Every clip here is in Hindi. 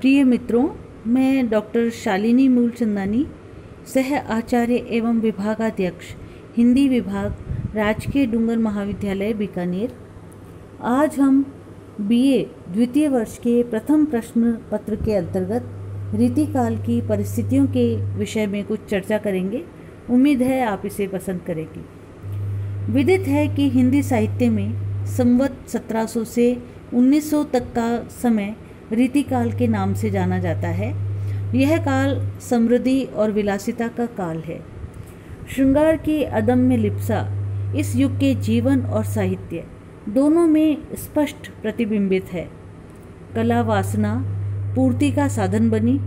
प्रिय मित्रों, मैं डॉक्टर शालिनी मूलचंदानी, सह आचार्य एवं विभागाध्यक्ष हिंदी विभाग, राजकीय डूंगर महाविद्यालय बीकानेर। आज हम बीए द्वितीय वर्ष के प्रथम प्रश्न पत्र के अंतर्गत रीतिकाल की परिस्थितियों के विषय में कुछ चर्चा करेंगे। उम्मीद है आप इसे पसंद करेंगे। विदित है कि हिंदी साहित्य में संवत 1700 से 1900 तक का समय रीतिकाल के नाम से जाना जाता है। यह काल समृद्धि और विलासिता का काल है। श्रृंगार की अदम्य लिप्सा इस युग के जीवन और साहित्य दोनों में स्पष्ट प्रतिबिंबित है। कला वासना पूर्ति का साधन बनी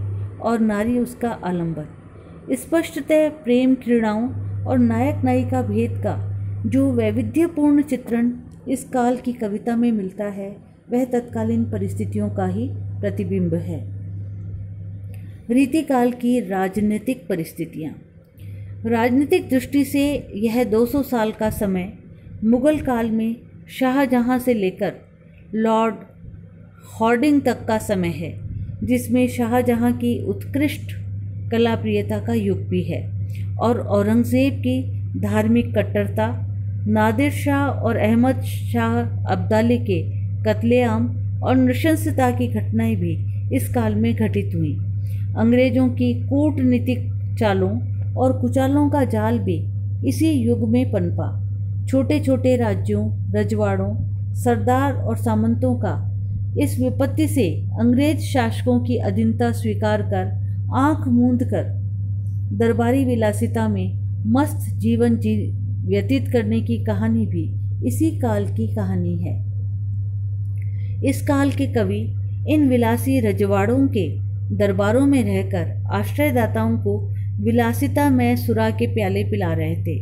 और नारी उसका आलंबन। स्पष्टतः प्रेम क्रीड़ाओं और नायक नायिका भेद का जो वैविध्यपूर्ण चित्रण इस काल की कविता में मिलता है, वह तत्कालीन परिस्थितियों का ही प्रतिबिंब है। रीतिकाल की राजनीतिक परिस्थितियाँ। राजनीतिक दृष्टि से यह 200 साल का समय मुगल काल में शाहजहां से लेकर लॉर्ड हॉर्डिंग तक का समय है, जिसमें शाहजहां की उत्कृष्ट कलाप्रियता का युग भी है और औरंगज़ेब की धार्मिक कट्टरता, नादिर शाह और अहमद शाह अब्दाली के कत्लेआम और नृशंसता की घटनाएं भी इस काल में घटित हुई। अंग्रेजों की कूटनीतिक चालों और कुचालों का जाल भी इसी युग में पनपा। छोटे छोटे राज्यों, रजवाड़ों, सरदार और सामंतों का इस विपत्ति से अंग्रेज शासकों की अधीनता स्वीकार कर आंख मूंद कर दरबारी विलासिता में मस्त जीवन व्यतीत करने की कहानी भी इसी काल की कहानी है। इस काल के कवि इन विलासी रजवाड़ों के दरबारों में रहकर आश्रयदाताओं को विलासिता में सुरा के प्याले पिला रहे थे।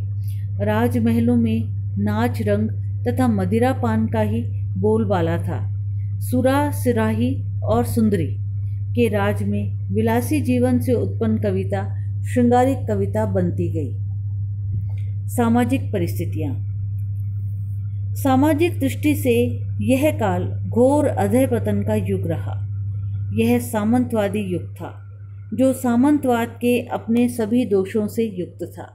राजमहलों में नाच रंग तथा मदिरा पान का ही बोलबाला था। सुरा, सिराही और सुंदरी के राज में विलासी जीवन से उत्पन्न कविता श्रृंगारिक कविता बनती गई। सामाजिक परिस्थितियाँ। सामाजिक दृष्टि से यह काल घोर अधः पतन का युग रहा। यह सामंतवादी युग था, जो सामंतवाद के अपने सभी दोषों से युक्त था।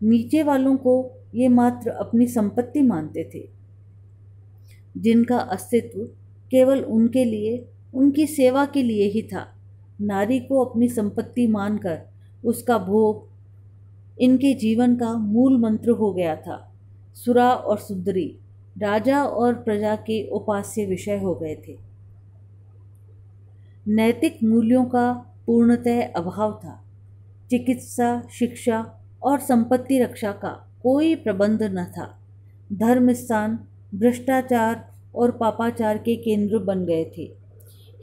नीचे वालों को ये मात्र अपनी संपत्ति मानते थे, जिनका अस्तित्व केवल उनके लिए, उनकी सेवा के लिए ही था। नारी को अपनी संपत्ति मानकर उसका भोग इनके जीवन का मूल मंत्र हो गया था। सुरा और सुंदरी राजा और प्रजा के उपास्य विषय हो गए थे। नैतिक मूल्यों का पूर्णतः अभाव था। चिकित्सा, शिक्षा और संपत्ति रक्षा का कोई प्रबंध न था। धर्म स्थान भ्रष्टाचार और पापाचार के केंद्र बन गए थे।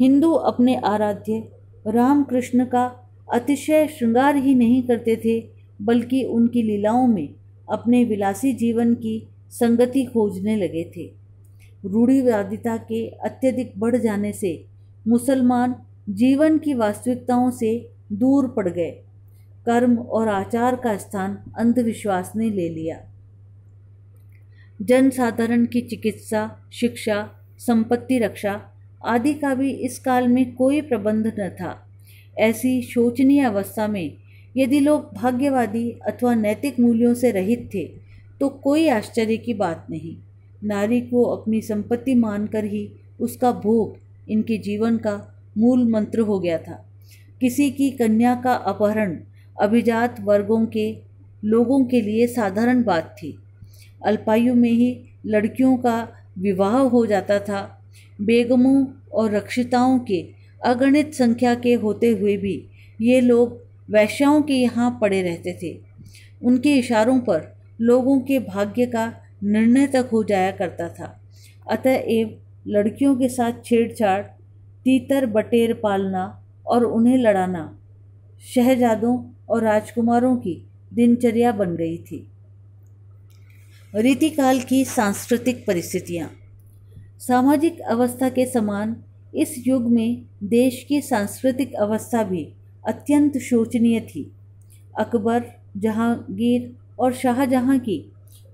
हिंदू अपने आराध्य रामकृष्ण का अतिशय श्रृंगार ही नहीं करते थे, बल्कि उनकी लीलाओं में अपने विलासी जीवन की संगति खोजने लगे थे। रूढ़िवादिता के अत्यधिक बढ़ जाने से मुसलमान जीवन की वास्तविकताओं से दूर पड़ गए। कर्म और आचार का स्थान अंधविश्वास ने ले लिया। जनसाधारण की चिकित्सा, शिक्षा, संपत्ति रक्षा आदि का भी इस काल में कोई प्रबंध न था। ऐसी शोचनीय अवस्था में यदि लोग भाग्यवादी अथवा नैतिक मूल्यों से रहित थे, तो कोई आश्चर्य की बात नहीं। नारी को अपनी संपत्ति मानकर ही उसका भोग इनके जीवन का मूल मंत्र हो गया था। किसी की कन्या का अपहरण अभिजात वर्गों के लोगों के लिए साधारण बात थी। अल्पायु में ही लड़कियों का विवाह हो जाता था। बेगमों और रक्षिताओं के अगणित संख्या के होते हुए भी ये लोग वैश्याओं के यहाँ पड़े रहते थे। उनके इशारों पर लोगों के भाग्य का निर्णय तक हो जाया करता था। अतएव लड़कियों के साथ छेड़छाड़, तीतर बटेर पालना और उन्हें लड़ाना शहजादों और राजकुमारों की दिनचर्या बन गई थी। रीतिकाल की सांस्कृतिक परिस्थितियाँ। सामाजिक अवस्था के समान इस युग में देश की सांस्कृतिक अवस्था भी अत्यंत शोचनीय थी। अकबर, जहांगीर और शाहजहां की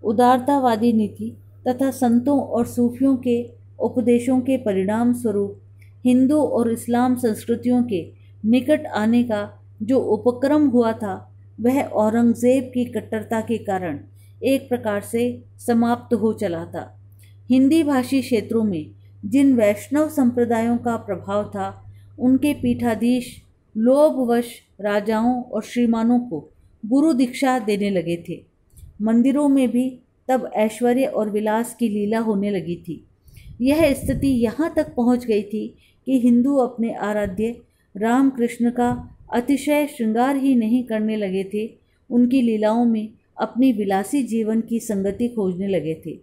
उदारतावादी नीति तथा संतों और सूफियों के उपदेशों के परिणाम स्वरूप हिंदू और इस्लाम संस्कृतियों के निकट आने का जो उपक्रम हुआ था वह औरंगज़ेब की कट्टरता के कारण एक प्रकार से समाप्त हो चला था। हिंदी भाषी क्षेत्रों में जिन वैष्णव संप्रदायों का प्रभाव था, उनके पीठाधीश लोभवश राजाओं और श्रीमानों को गुरु दीक्षा देने लगे थे। मंदिरों में भी तब ऐश्वर्य और विलास की लीला होने लगी थी। यह स्थिति यहाँ तक पहुँच गई थी कि हिंदू अपने आराध्य रामकृष्ण का अतिशय श्रृंगार ही नहीं करने लगे थे, उनकी लीलाओं में अपनी विलासी जीवन की संगति खोजने लगे थे।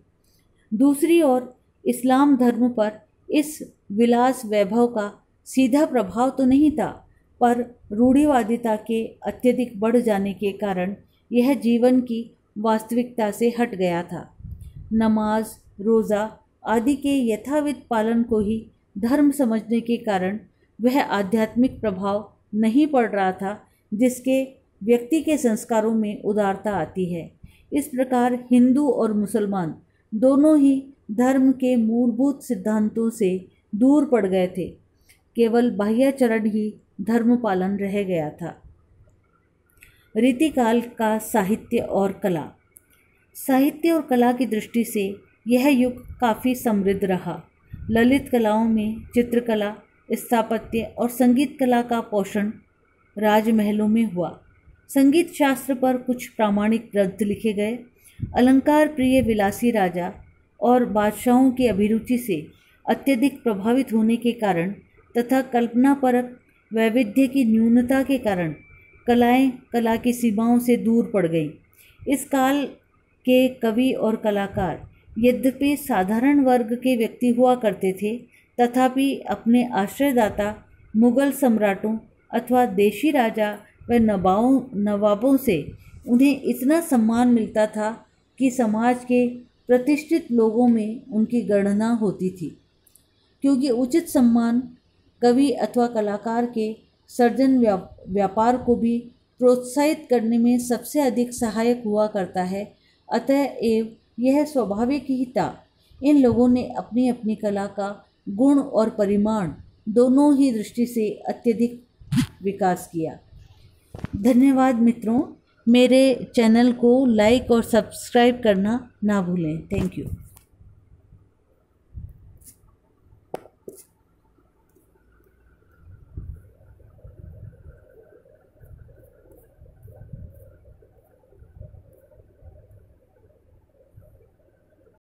दूसरी ओर इस्लाम धर्म पर इस विलास वैभव का सीधा प्रभाव तो नहीं था, पर रूढ़िवादिता के अत्यधिक बढ़ जाने के कारण यह जीवन की वास्तविकता से हट गया था। नमाज, रोज़ा आदि के यथाविध पालन को ही धर्म समझने के कारण वह आध्यात्मिक प्रभाव नहीं पड़ रहा था जिसके व्यक्ति के संस्कारों में उदारता आती है। इस प्रकार हिंदू और मुसलमान दोनों ही धर्म के मूलभूत सिद्धांतों से दूर पड़ गए थे। केवल बाह्याचरण ही धर्म पालन रह गया था। रीतिकाल का साहित्य और कला। साहित्य और कला की दृष्टि से यह युग काफ़ी समृद्ध रहा। ललित कलाओं में चित्रकला, स्थापत्य और संगीत कला का पोषण राजमहलों में हुआ। संगीत शास्त्र पर कुछ प्रामाणिक ग्रंथ लिखे गए। अलंकार प्रिय विलासी राजा और बादशाहों की अभिरुचि से अत्यधिक प्रभावित होने के कारण तथा कल्पनापरक वैविध्य की न्यूनता के कारण कलाएं कला की सीमाओं से दूर पड़ गईं। इस काल के कवि और कलाकार यद्यपि साधारण वर्ग के व्यक्ति हुआ करते थे, तथापि अपने आश्रयदाता मुगल सम्राटों अथवा देशी राजा व नवाबों से उन्हें इतना सम्मान मिलता था कि समाज के प्रतिष्ठित लोगों में उनकी गणना होती थी, क्योंकि उचित सम्मान कवि अथवा कलाकार के सर्जन व्यापार को भी प्रोत्साहित करने में सबसे अधिक सहायक हुआ करता है। अतएव यह स्वाभाविक ही था। इन लोगों ने अपनी अपनी कला का गुण और परिमाण दोनों ही दृष्टि से अत्यधिक विकास किया। धन्यवाद मित्रों, मेरे चैनल को लाइक और सब्सक्राइब करना ना भूलें। Thank you.